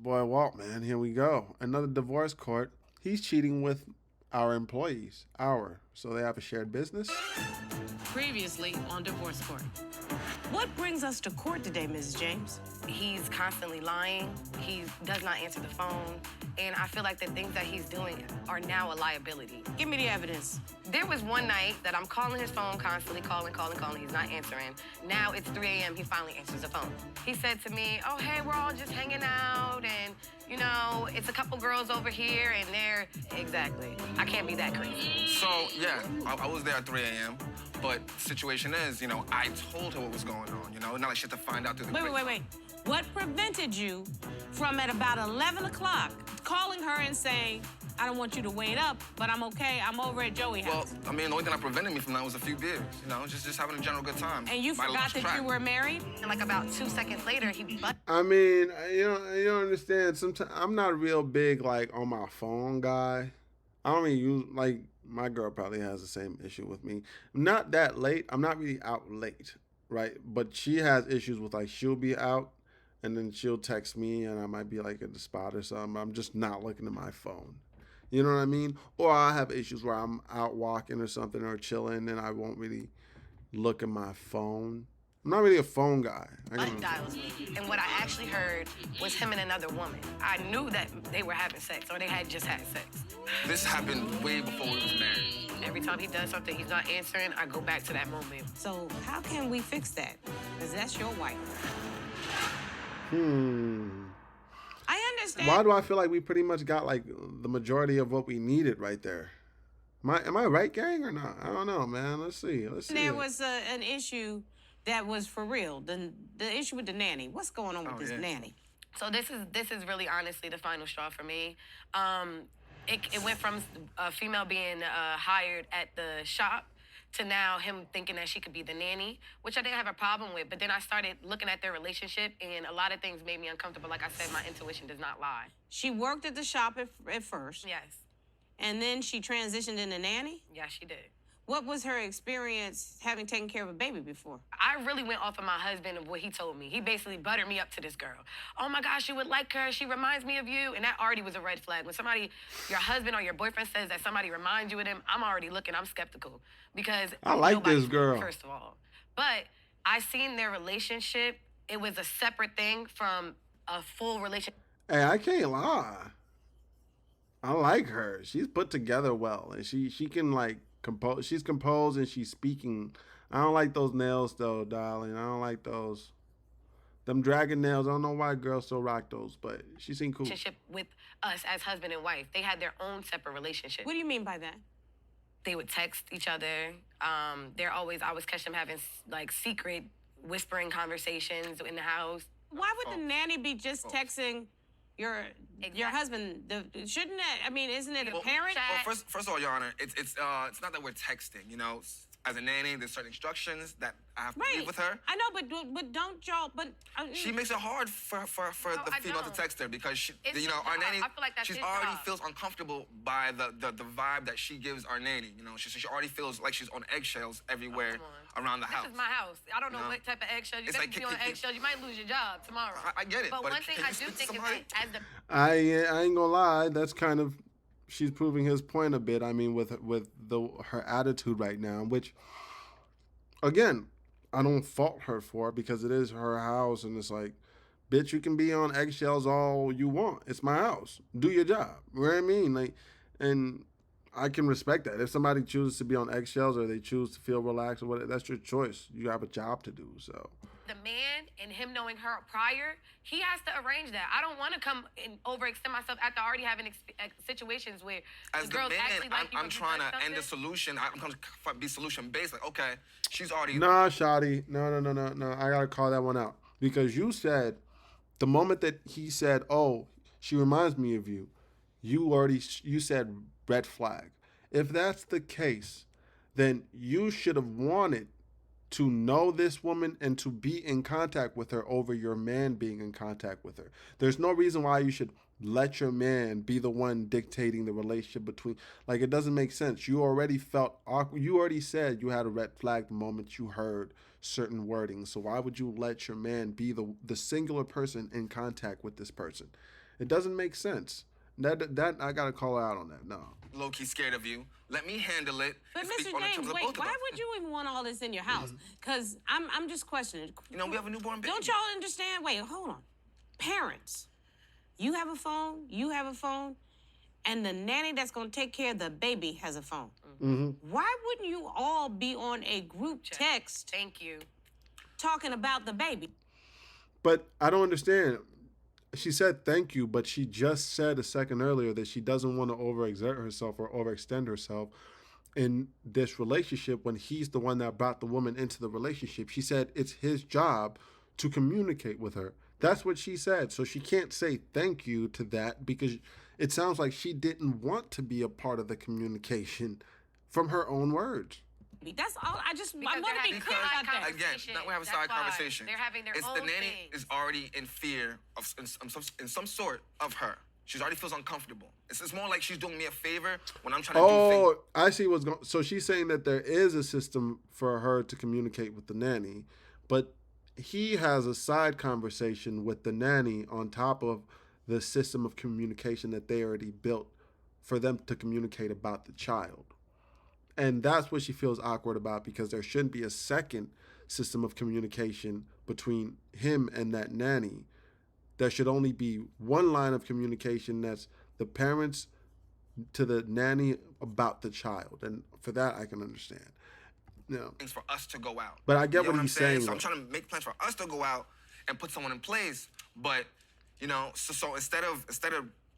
Boy, Walt, man, here we go. Another divorce court. He's cheating with our employees. So they have a shared business. Previously on Divorce Court. What brings us to court today, Mrs. James? He's constantly lying. He does not answer the phone. And I feel like the things that he's doing are now a liability. Give me the evidence. There was one night that I'm calling his phone constantly, calling. He's not answering. Now it's 3 a.m. He finally answers the phone. He said to me, oh, hey, we're all just hanging out. And, you know, it's a couple girls over here and they're... Exactly. I can't be that crazy. So, yeah, I was there at 3 a.m. But situation is, you know, I told her what was going on, you know? Not like she had to find out through the... Wait. What prevented you from, at about 11 o'clock, calling her and saying, I don't want you to wait up, but I'm okay. I'm over at Joey's house. Well, I mean, the only thing that prevented me from that was a few beers, you know? Just having a general good time. And you forgot that you were married? And like about 2 seconds later, he... I mean, you don't understand. Sometimes I'm not a real big, like, on my phone guy. I don't really use, like, my girl probably has the same issue with me. Not that late. I'm not really out late, right? But she has issues with, like, she'll be out and then she'll text me and I might be, like, at the spot or something. I'm just not looking at my phone. You know what I mean? Or I have issues where I'm out walking or something or chilling and I won't really look at my phone. I'm not really a phone guy. Dials me. And what I actually heard was him and another woman. I knew that they were having sex or they had just had sex. This happened way before we was married. Every time he does something he's not answering, I go back to that moment. So how can we fix that? Because that's your wife. I understand. Why do I feel like we pretty much got like the majority of what we needed right there? Am I right, gang, or not? I don't know, man. Let's see. There was an issue that was for real. The issue with the nanny. What's going on with this nanny? So this is really honestly the final straw for me. It went from a female being hired at the shop to now him thinking that she could be the nanny, which I didn't have a problem with. But then I started looking at their relationship, and a lot of things made me uncomfortable. Like I said, my intuition does not lie. She worked at the shop at first. Yes. And then she transitioned into nanny? Yes, she did. What was her experience having taken care of a baby before? I really went off of my husband and what he told me. He basically buttered me up to this girl. Oh my gosh, you would like her. She reminds me of you. And that already was a red flag. When somebody, your husband or your boyfriend says that somebody reminds you of them, I'm already looking, I'm skeptical. Because I like this girl. First of all. But I seen their relationship. It was a separate thing from a full relationship. Hey, I can't lie. I like her. She's put together well. And she can like compose. She's composed and she's speaking. I don't like those nails though, darling. I don't like those. Them dragon nails. I don't know why girls still rock those, but she seemed cool. Relationship with us as husband and wife. They had their own separate relationship. What do you mean by that? They would text each other. I always catch them having like secret whispering conversations in the house. Why would the nanny be just texting your husband? Shouldn't that? I mean, isn't it apparent? Well, first of all, Your Honor, it's not that we're texting. You know, as a nanny, there's certain instructions that I have to leave with her. I know, but don't y'all? She makes it hard for the female to text her because our nanny. I feel like that's she's his already job. feels uncomfortable by the vibe that she gives our nanny. You know, she already feels like she's on eggshells everywhere around the house. This is my house. I don't know what type of eggshells. You think you be on eggshells, you might lose your job tomorrow. I get it. But one thing I do think is that as the I ain't gonna lie. That's kind of she's proving his point a bit. I mean, with her attitude right now, which again, I don't fault her for because it is her house and it's like, bitch, you can be on eggshells all you want. It's my house. Do your job. You know what I mean? Like, and I can respect that. If somebody chooses to be on eggshells or they choose to feel relaxed or whatever, that's your choice. You have a job to do, so. The man and him knowing her prior, he has to arrange that. I don't want to come and overextend myself after already having situations where as the girls man, actually like you. I'm trying to end the solution. I'm trying to be solution based. Like, okay, she's already. Nah, Shotty. No. I gotta call that one out because you said the moment that he said, "Oh, she reminds me of you," you said red flag. If that's the case, then you should have wanted to know this woman and to be in contact with her over your man being in contact with her. There's no reason why you should let your man be the one dictating the relationship between. Like, it doesn't make sense. You already felt awkward. You already said you had a red flag the moment you heard certain wording. So why would you let your man be the singular person in contact with this person? It doesn't make sense. That I gotta call her out on that. No. Low-key scared of you. Let me handle it. But and speak Mr. on the James, terms of wait, both of why us. would you even want all this in your house? Because I'm just questioning. You know, we have a newborn baby. Don't y'all understand? Wait, hold on. Parents, you have a phone, and the nanny that's gonna take care of the baby has a phone. Why wouldn't you all be on a group text Thank you. talking about the baby? But I don't understand. She said thank you, but she just said a second earlier that she doesn't want to overexert herself or overextend herself in this relationship when he's the one that brought the woman into the relationship. She said it's his job to communicate with her. That's what she said. So she can't say thank you to that because it sounds like she didn't want to be a part of the communication from her own words. That's all. I want they're to be having clear side about that. conversation. Again, now we have a That's side why. conversation. They're having their it's own the nanny things. is already in fear of in some sort of her. She already feels uncomfortable. It's more like she's doing me a favor when I'm trying to do things. Oh, I see what's going. So she's saying that there is a system for her to communicate with the nanny, but he has a side conversation with the nanny on top of the system of communication that they already built for them to communicate about the child. And that's what she feels awkward about because there shouldn't be a second system of communication between him and that nanny. There should only be one line of communication that's the parents to the nanny about the child. And for that, I can understand. No. Things for us to go out. But I get You know what he's saying. So I'm trying to make plans for us to go out and put someone in place. But, you know, so instead of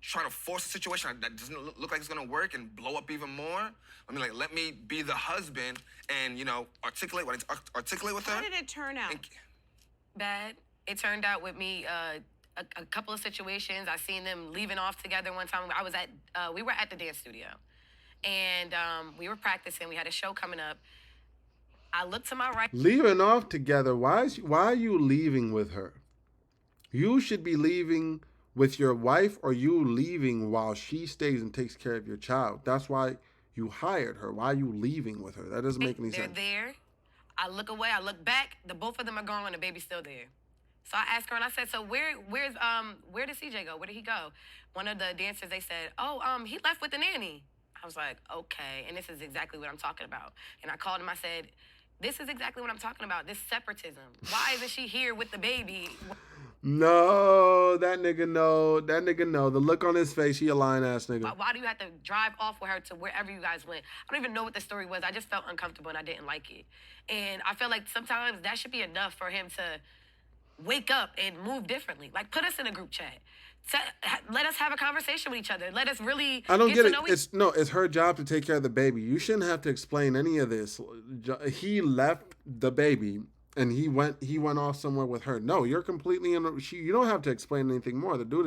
trying to force a situation that doesn't look like it's gonna work and blow up even more, I mean, like, let me be the husband and, you know, articulate with her. How did it turn out? Bad. It turned out with me a couple of situations. I seen them leaving off together one time. We were at the dance studio, and we were practicing. We had a show coming up. I looked to my right. Leaving off together. Why are you leaving with her? You should be leaving with your wife, or you leaving while she stays and takes care of your child. That's why you hired her. Why are you leaving with her? That doesn't make any sense. They're there. I look away. I look back. The both of them are gone, and the baby's still there. So I asked her, and I said, "So where did CJ go? Where did he go?" One of the dancers, they said, "Oh, he left with the nanny." I was like, "Okay," and this is exactly what I'm talking about. And I called him. I said, "This is exactly what I'm talking about. This separatism. Why isn't she here with the baby?" No, that nigga know. That nigga know. The look on his face, he a lying ass nigga. Why do you have to drive off with her to wherever you guys went? I don't even know what the story was. I just felt uncomfortable and I didn't like it. And I feel like sometimes that should be enough for him to wake up and move differently. Like, put us in a group chat. Let us have a conversation with each other. Let us really I don't get to it. know It's her job to take care of the baby. You shouldn't have to explain any of this. He left the baby and he went off somewhere with her. No, you're completely in. You don't have to explain anything more. The dude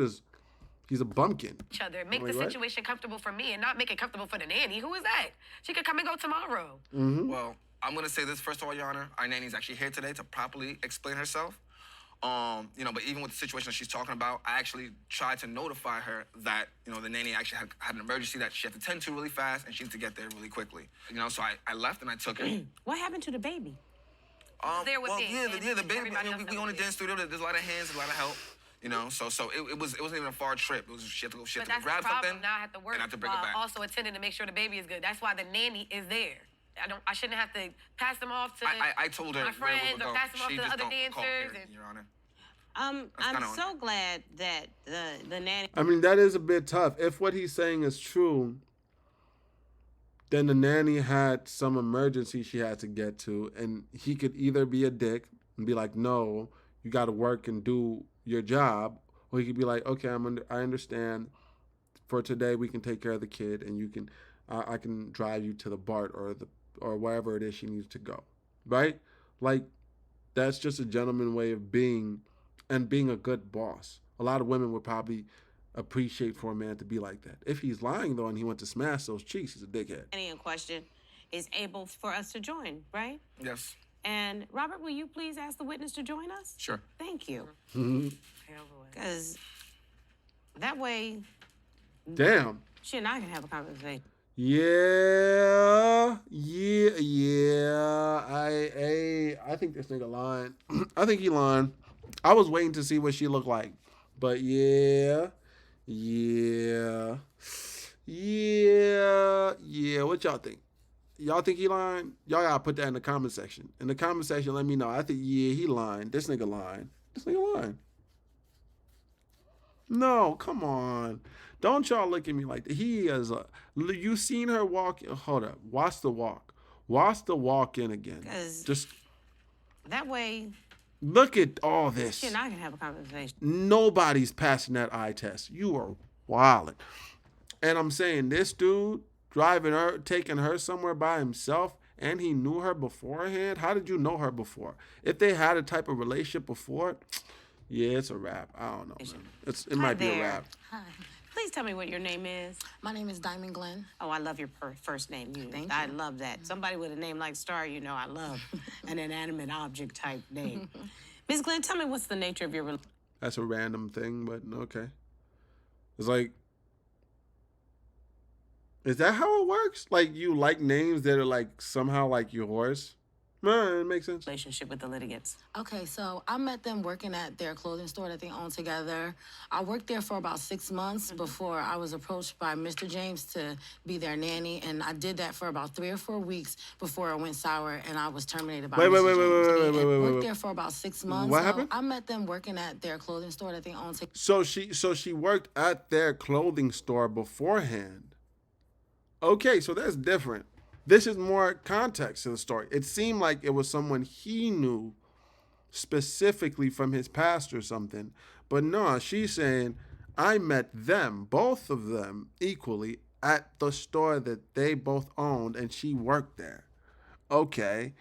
he's a bumpkin. each other. Make Wait, the what? situation comfortable for me and not make it comfortable for the nanny. Who is that? She could come and go tomorrow. Well, I'm gonna say this first of all, Your Honor. Our nanny's actually here today to properly explain herself. You know, but even with the situation that she's talking about, I actually tried to notify her that, you know, the nanny actually had an emergency that she had to tend to really fast and she needs to get there really quickly. You know, so I left and I took her. What happened to the baby? There with well, me, yeah, and the baby. everybody I mean, else we that go in the was dance studio. There's a lot of hands, a lot of help. You know, so it wasn't even a far trip. It was she had to go But that's grab the problem. something. Now I have to work and I have to bring while it back. also attending to make sure the baby is good. That's why the nanny is there. I shouldn't have to pass them off to I told her my where we friends would or go. pass them off She to the just other don't call dancers. parent, Your Honor. I'm kinda on so glad that the nanny. I mean, that is a bit tough. If what he's saying is true, then the nanny had some emergency she had to get to, and he could either be a dick and be like, "No, you got to work and do your job," or he could be like, "Okay, I understand. For today, we can take care of the kid, and you can, I can drive you to the BART or wherever it is she needs to go." Right? Like, that's just a gentleman way of being, and being a good boss. A lot of women would probably appreciate for a man to be like that. If he's lying though and he went to smash those cheeks, he's a dickhead. In question is able for us to join, right? Yes. And Robert, will you please ask the witness to join us? Sure. Thank you. Mm-hmm. Because that way Damn. she and I can have a conversation. Yeah. I think this nigga lying. I think he lying. I was waiting to see what she looked like, but yeah, Yeah. Yeah. What y'all think? Y'all think he lying? Y'all gotta put that in the comment section. In the comment section, let me know. I think he lying. This nigga lying. This nigga lying. No, come on. Don't y'all look at me like that. He is a. You seen her walk? Hold up. Watch the walk. Watch the walk in again. Because Just that way, look at all she this. and I can have a conversation. Nobody's passing that eye test. You are wildin'. And I'm saying this dude driving her, taking her somewhere by himself, and he knew her beforehand. How did you know her before? If they had a type of relationship before, yeah, it's a wrap. I don't know, man. It Hi might be a there. wrap. Hi, Please tell me what your name is. my name is Diamond Glenn. Oh, I love your first name. Thank I you. love that. Somebody with a name like Star, you know, I love an inanimate object type name. Ms. Glenn, tell me what's the nature of your relationship. That's a random thing, but okay. It's like, is that how it works? Like you like names that are like somehow like yours? Man, it makes sense. Relationship with the litigants. Okay, so I met them working at their clothing store that they own together. I worked there for about 6 months before I was approached by Mr. James to be their nanny, and I did that for about 3 or 4 weeks before it went sour and I was terminated by Wait, Mr. wait, wait, James. wait, wait, wait, And wait, worked wait. there for about 6 months. What So happened? I met them working at their clothing store that they own together. So she worked at their clothing store beforehand. Okay, so that's different. This is more context to the story. It seemed like it was someone he knew specifically from his past or something. But no, she's saying, I met them, both of them, equally at the store that they both owned and she worked there. Okay.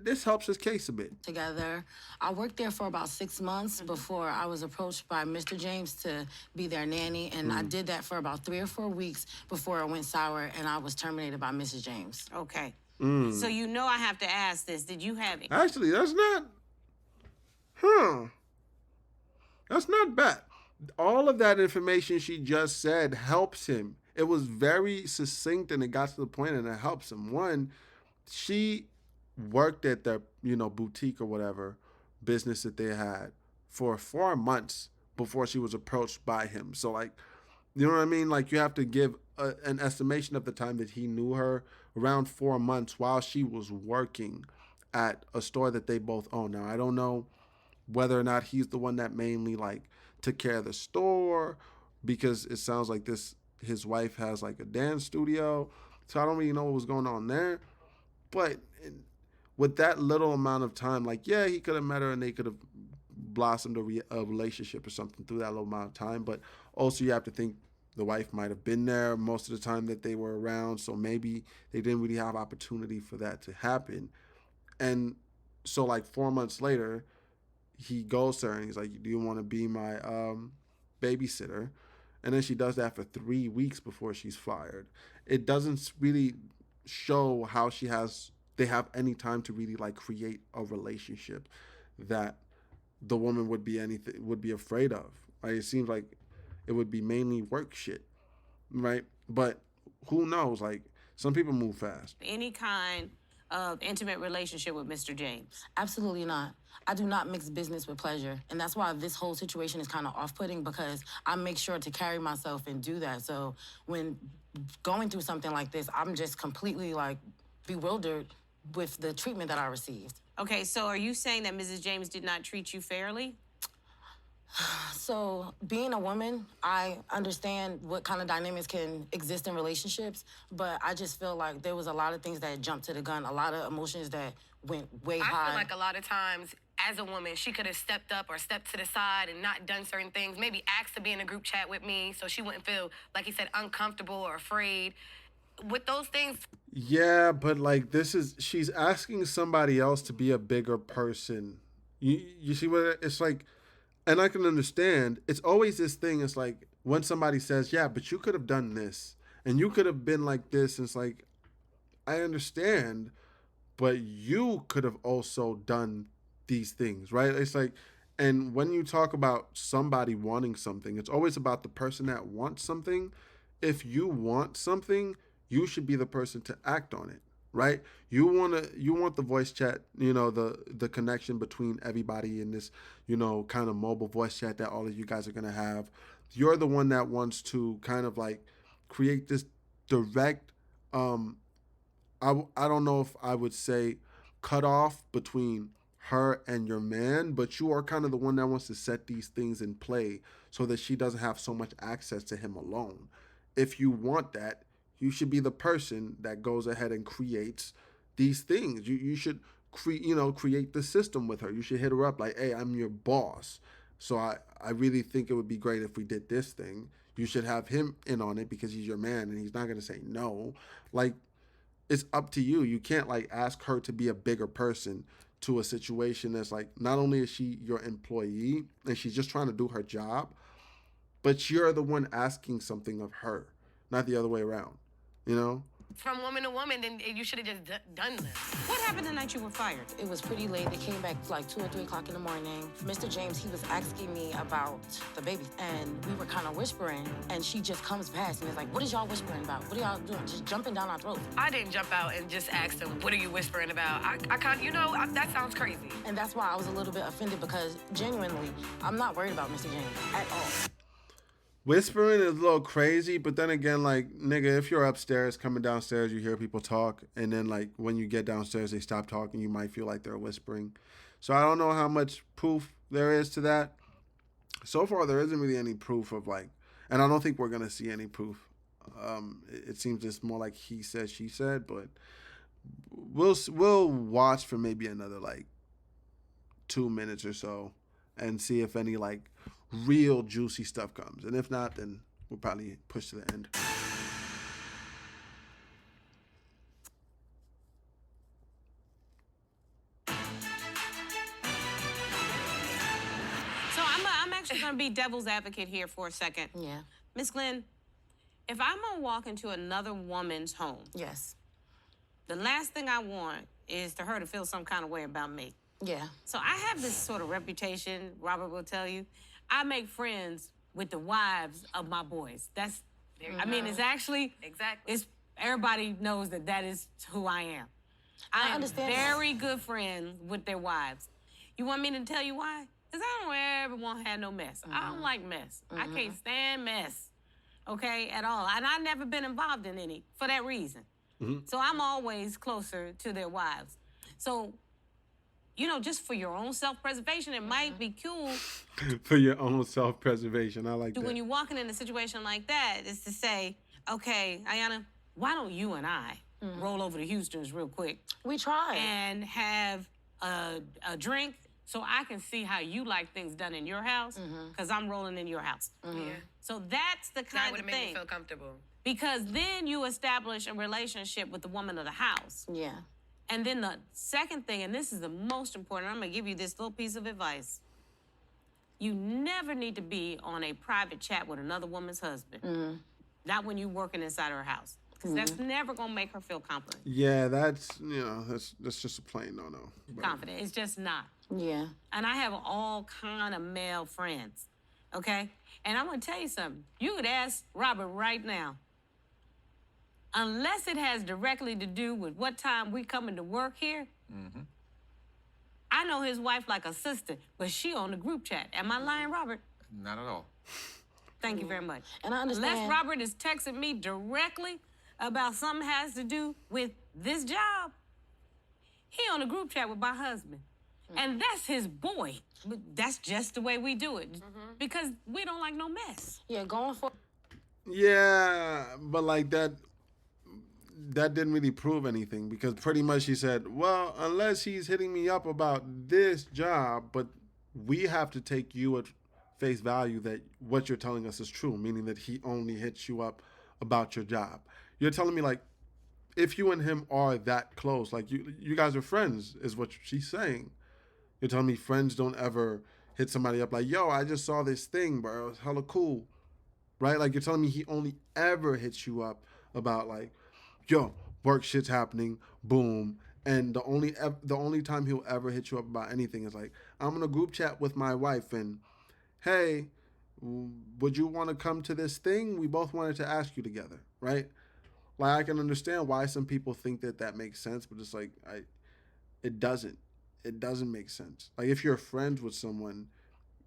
This helps his case a bit. Together. I worked there for about 6 months before I was approached by Mr. James to be their nanny, and I did that for about 3 or 4 weeks before it went sour and I was terminated by Mrs. James. Okay. So you know I have to ask this. Did you have Actually, that's not. Huh. That's not bad. All of that information she just said helps him. It was very succinct and it got to the point and it helps him. One, she worked at their, boutique or whatever business that they had for 4 months before she was approached by him. So like, you know what I mean? Like you have to give an estimation of the time that he knew her, around 4 months while she was working at a store that they both own. Now I don't know whether or not he's the one that mainly like took care of the store, because it sounds like his wife has like a dance studio. So I don't really know what was going on there. But with that little amount of time, like, yeah, he could have met her and they could have blossomed a relationship or something through that little amount of time. But also, you have to think the wife might have been there most of the time that they were around. So maybe they didn't really have opportunity for that to happen. And so, like, 4 months later, he goes to her and he's like, do you want to be my babysitter? And then she does that for 3 weeks before she's fired. It doesn't really show how they have any time to really like create a relationship that the woman would be afraid of. Like it seems like it would be mainly work shit, right? But who knows? Like some people move fast. any kind of intimate relationship with Mr. James? Absolutely not. I do not mix business with pleasure. And that's why this whole situation is kind of off-putting, because I make sure to carry myself and do that. So when going through something like this, I'm just completely like bewildered with the treatment that I received. Okay, so are you saying that Mrs. James did not treat you fairly? So, being a woman, I understand what kind of dynamics can exist in relationships, but I just feel like there was a lot of things that jumped to the gun, a lot of emotions that went way high. I feel like a lot of times, as a woman, she could have stepped up or stepped to the side and not done certain things. Maybe asked to be in a group chat with me so she wouldn't feel, like he said, uncomfortable or afraid. With those things, Yeah, but like she's asking somebody else to be a bigger person. You see what it's like? And I can understand. It's always this thing. It's like when somebody says, "Yeah, but you could have done this, and you could have been like this." It's like I understand, but you could have also done these things, right? It's like, and when you talk about somebody wanting something, it's always about the person that wants something. If you want something, you should be the person to act on it, right? You want the voice chat, the connection between everybody in this, kind of mobile voice chat that all of you guys are gonna have. you're the one that wants to kind of like create this direct um I don't know if I would say cut off between her and your man, but you are kind of the one that wants to set these things in play so that she doesn't have so much access to him alone. If you want that, you should be the person that goes ahead and creates these things. You should create the system with her. You should hit her up like, "Hey, I'm your boss. So I really think it would be great if we did this thing. You should have him in on it because he's your man and he's not going to say no." Like, it's up to you. You can't like ask her to be a bigger person to a situation that's like, not only is she your employee and she's just trying to do her job, but you're the one asking something of her, not the other way around. You know? From woman to woman, then you should have just done this. What happened the night you were fired? It was pretty late. They came back like 2 or 3 o'clock in the morning. Mr. James, he was asking me about the baby, and we were kind of whispering, and she just comes past and is like, "What is y'all whispering about? What are y'all doing? Just jumping down our throats." I didn't jump out and just ask them, "What are you whispering about?" I can't, that sounds crazy. And that's why I was a little bit offended because genuinely, I'm not worried about Mr. James at all. Whispering is a little crazy, but then again, like, nigga, if you're upstairs, coming downstairs, you hear people talk, and then, like, when you get downstairs, they stop talking, you might feel like they're whispering. So I don't know how much proof there is to that. So far, there isn't really any proof of, like, and I don't think we're going to see any proof. It seems it's more like he said, she said, but we'll watch for maybe another, like, 2 minutes or so and see if any, like, real juicy stuff comes. And if not, then we'll probably push to the end. So I'm actually going to be devil's advocate here for a second. Yeah. Miss Glenn, if I'm going to walk into another woman's home, Yes. the last thing I want is for her to feel some kind of way about me. Yeah. So I have this sort of reputation, Robert will tell you. I make friends with the wives of my boys. I mean, it's actually, Exactly. it's everybody knows that is who I am. I am understand that. very good friends with their wives. You want me to tell you why? Because I don't ever want to have no mess. I don't like mess. I can't stand mess, okay, at all. And I've never been involved in any for that reason. So I'm always closer to their wives. So, just for your own self-preservation, it might be cool For your own self-preservation. I like that. when you're walking in a situation like that is to say, okay, Ayana, why don't you and I roll over to Houston's real quick We tried. and have a drink so I can see how you like things done in your house because I'm rolling in your house. Yeah. So that's the That kind would of have made me thing. feel comfortable. Because then you establish a relationship with the woman of the house. Yeah. And then the second thing, and this is the most important, I'm going to give you this little piece of advice. You never need to be on a private chat with another woman's husband. Not when you're working inside her house. Because that's never going to make her feel confident. Yeah, that's just a plain no-no. But Confident. It's just not. Yeah. And I have all kind of male friends, okay? And I'm going to tell you something. You could ask Robert right now. Unless it has directly to do with what time we coming to work here, I know his wife like a sister, but she on the group chat. Am I lying, Robert? Not at all. Thank you very much. And I understand. Unless Robert is texting me directly about something has to do with this job, he on the group chat with my husband. And that's his boy. But that's just the way we do it. Because we don't like no mess. Yeah, going for. yeah, but like that didn't really prove anything because pretty much he said, well, unless he's hitting me up about this job, but we have to take you at face value that what you're telling us is true, meaning that he only hits you up about your job. You're telling me, like, if you and him are that close, like you guys are friends, is what she's saying. You're telling me friends don't ever hit somebody up like, yo, I just saw this thing, bro. It was hella cool. Right? Like, you're telling me he only ever hits you up about, like, yo, work shit's happening, boom. And the only time he'll ever hit you up about anything is like, I'm in a group chat with my wife and, hey, would you want to come to this thing? We both wanted to ask you together, right? Like, I can understand why some people think that makes sense, but it's like, it doesn't. It doesn't make sense. Like, if you're friends with someone,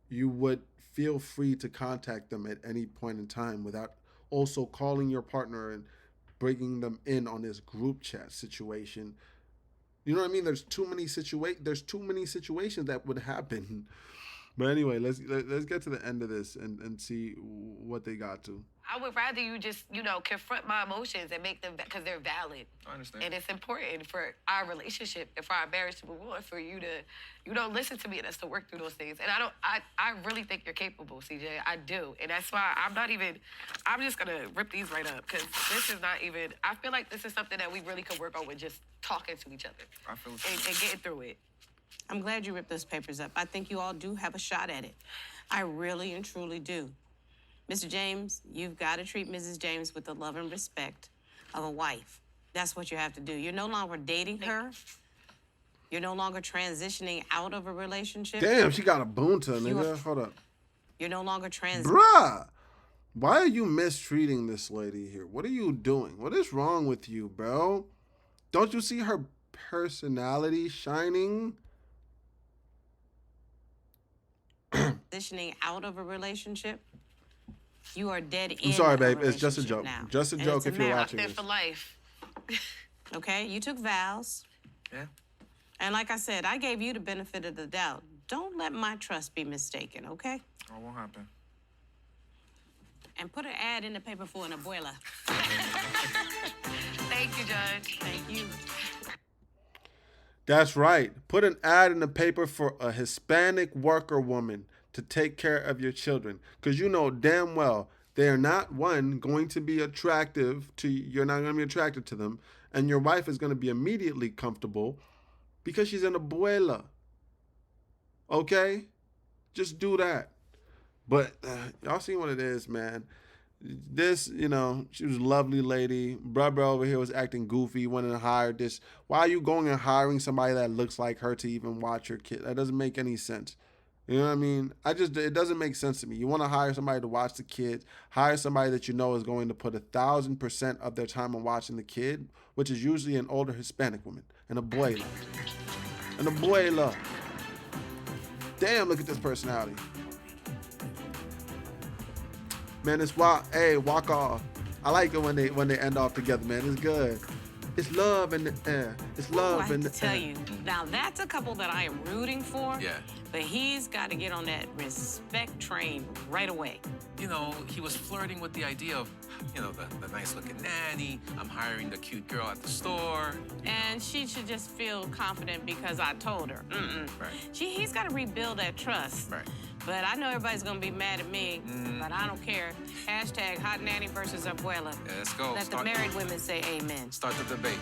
you would feel free to contact them at any point in time without also calling your partner and bringing them in on this group chat situation. You know what I mean? There's too many situations that would happen. But anyway, let's get to the end of this and see what they got to. I would rather you just, confront my emotions and make them, because they're valid. I understand. And it's important for our relationship and for our marriage to move on, for you to, listen to me and us to work through those things. And I really think you're capable, CJ. I do. And that's why I'm just going to rip these right up, because this is not even, I feel like this is something that we really could work on with just talking to each other. I feel and getting through it. I'm glad you ripped those papers up. I think you all do have a shot at it. I really and truly do. Mr. James, you've got to treat Mrs. James with the love and respect of a wife. That's what you have to do. You're no longer dating her. You're no longer transitioning out of a relationship. Damn, she got a boonta, nigga. Hold up. You're no longer Bruh, why are you mistreating this lady here? What are you doing? What is wrong with you, bro? Don't you see her personality shining? transitioning out of a relationship. You are dead in. I'm sorry, babe. It's just a joke. Now. Just a joke if you're watching this. For life. Okay, you took vows. Yeah. And like I said, I gave you the benefit of the doubt. Don't let my trust be mistaken, okay? Oh, won't happen. And put an ad in the paper for an abuela. Thank you, Judge. Thank you. That's right. Put an ad in the paper for a Hispanic worker woman to take care of your children. Because you know damn well they are not, one, going to be attractive to you. You're not going to be attracted to them. And your wife is going to be immediately comfortable because she's an abuela. Okay? Just do that. But y'all see what it is, man. This, she was a lovely lady. Brother over here was acting goofy, went and hired this. Why are you going and hiring somebody that looks like her to even watch your kid? That doesn't make any sense. You know what I mean? It doesn't make sense to me. You want to hire somebody to watch the kids, hire somebody that you know is going to put 1,000% of their time on watching the kid, which is usually an older Hispanic woman, an abuela. An abuela. Damn, look at this personality. Man, it's wild. Hey, walk off. I like it when they end off together, man. It's good. It's love in the air. It's love in the air. I tell you, now that's a couple that I am rooting for. Yeah. But he's got to get on that respect train right away. He was flirting with the idea of, the nice-looking nanny. I'm hiring the cute girl at the store. And she should just feel confident because I told her. Right. He's got to rebuild that trust. Right. But I know everybody's going to be mad at me, but I don't care. Hashtag hot nanny versus abuela. Yeah, let's go. Let the married women say amen. Start the debate.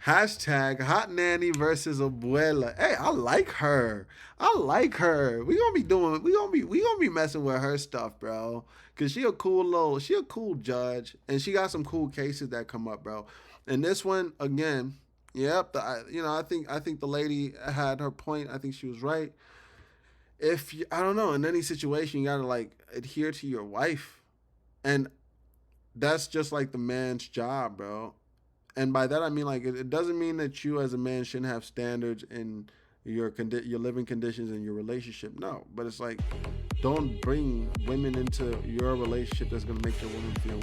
Hashtag hot nanny versus abuela. Hey, I like her. We gonna be messing with her stuff, bro. Cause she a cool judge, and she got some cool cases that come up, bro. And this one, again, yep. I think the lady had her point. I think she was right. I don't know, in any situation, you gotta adhere to your wife, and that's just like the man's job, bro. And by that I mean it doesn't mean that you as a man shouldn't have standards in your living conditions in your relationship. No, but it's don't bring women into your relationship that's gonna make your woman feel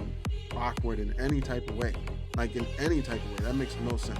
awkward in any type of way. In any type of way, that makes no sense.